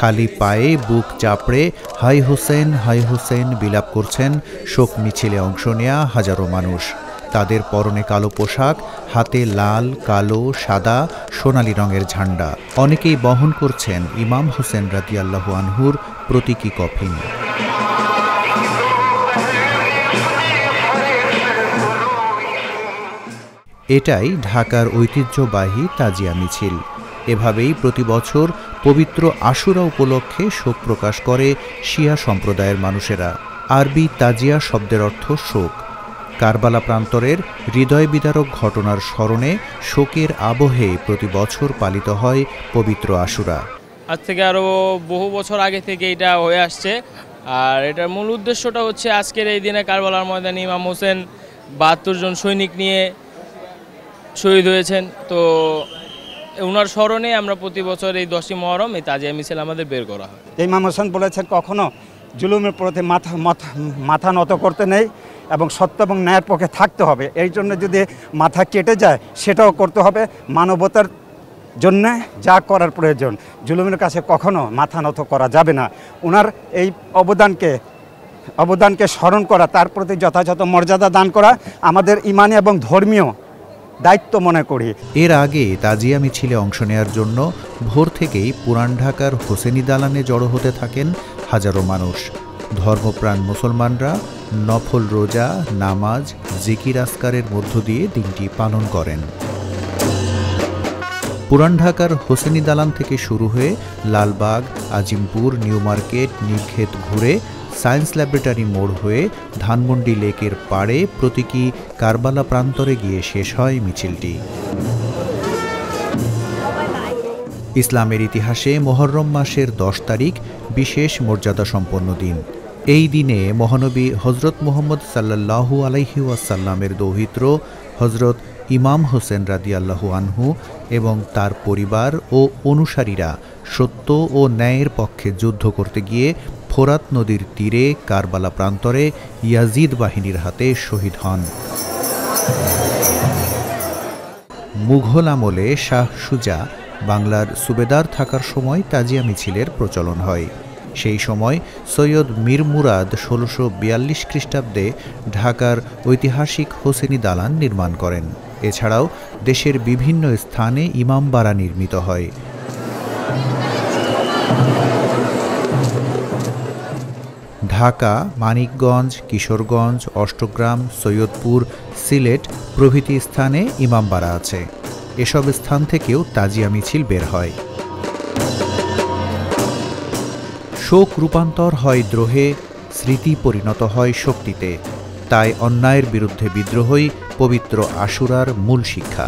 খালি পায়ে বুক চাপড়ে হাই হোসেন বিলাপ করছেন শোক মিছিলে অংশ নেয়া হাজারো মানুষ। তাদের পরনে কালো পোশাক, হাতে লাল, কালো, সাদা, সোনালী রঙের ঝান্ডা। অনেকেই বহন করছেন ইমাম হোসেন রাদিয়াল্লাহু আনহুর প্রতীকী কফিন। এটাই ঢাকার ঐতিহ্যবাহী তাজিয়া মিছিল। এভাবেই প্রতি বছর পবিত্র আশুরা উপলক্ষে শোক প্রকাশ করে শিয়া সম্প্রদায়ের মানুষেরা। আরবি তাজিয়া শব্দের অর্থ শোক। কারবালা প্রান্তরের হৃদয় বিদারক ঘটনার স্মরণে শোকের আবহে প্রতি বছর পালিত হয় পবিত্র আশুরা। আজ থেকে আরও বহু বছর আগে থেকে এটা হয়ে আসছে। আর এটার মূল উদ্দেশ্যটা হচ্ছে আজকের এই দিনে কারবালার ময়দানে ইমাম হোসেন ৭২ জন সৈনিক নিয়ে শহীদ হয়েছেন। তো ওনার স্মরণে আমরা প্রতি বছর এই ১০ই মুহররম এই তাজিয়া মিছিল আমাদের বের করা হয়। ইমাম হোসেন বলেছেন, কখনো জুলুমের প্রতি মাথা নত করতে নেই এবং সত্য এবং ন্যায়ের পক্ষে থাকতে হবে। এই জন্য যদি মাথা কেটে যায় সেটাও করতে হবে। মানবতার জন্যে যা করার প্রয়োজন, জুলুমের কাছে কখনো মাথা নত করা যাবে না। ওনার এই অবদানকে স্মরণ করা, তার প্রতি যথাযথ মর্যাদা দান করা আমাদের ইমানি এবং ধর্মীয় দায়িত্ব মনে করি। এর আগে তাজিয়া মিছিলে অংশ নেয়ার জন্য ভোর থেকেই পুরান ঢাকার হোসেনি দালানে জড়ো হতে থাকেন হাজারো মানুষ। ধর্মপ্রাণ মুসলমানরা নফল রোজা, নামাজ, জিকির আসকারের মধ্য দিয়ে দিনটি পালন করেন। পুরান ঢাকার হোসেনি দালান থেকে শুরু হয়ে লালবাগ, আজিমপুর, নিউ মার্কেট, নীলক্ষেত ঘুরে সায়েন্স ল্যাবরেটরি মোড় হয়ে ধানমন্ডি লেকের পাড়ে প্রতীকী কারবালা প্রান্তরে গিয়ে শেষ হয় মিছিলটি। ইসলামের ইতিহাসে মুহররম মাসের ১০ তারিখ বিশেষ মর্যাদা সম্পন্ন দিন। এই দিনে মহানবী হজরত মুহাম্মদ সাল্লাল্লাহু আলাইহি ওয়াসাল্লামের দৌহিত্র হজরত ইমাম হোসেন রাদিয়াল্লাহু আনহু এবং তার পরিবার ও অনুসারীরা সত্য ও ন্যায়ের পক্ষে যুদ্ধ করতে গিয়ে ফোরাত নদীর তীরে কারবালা প্রান্তরে ইয়াজিদ বাহিনীর হাতে শহীদ হন। মুঘল আমলে শাহ সুজা বাংলার সুবেদার থাকার সময় তাজিয়া মিছিলের প্রচলন হয়। সেই সময় সৈয়দ মীর মুরাদ ১৬৪২ খ্রিস্টাব্দে ঢাকার ঐতিহাসিক হোসেনি দালান নির্মাণ করেন। এছাড়াও দেশের বিভিন্ন স্থানে ইমামবাড়া নির্মিত হয়। ঢাকা, মানিকগঞ্জ, কিশোরগঞ্জ, অষ্টগ্রাম, সৈয়দপুর, সিলেট প্রভৃতি স্থানে ইমামবাড়া আছে। এসব স্থান থেকেও তাজিয়া মিছিল বের হয়। শোক রূপান্তর হয় দ্রোহে, স্মৃতি পরিণত হয় শক্তিতে। তাই অন্যায়ের বিরুদ্ধে বিদ্রোহই পবিত্র আশুরার মূল শিক্ষা।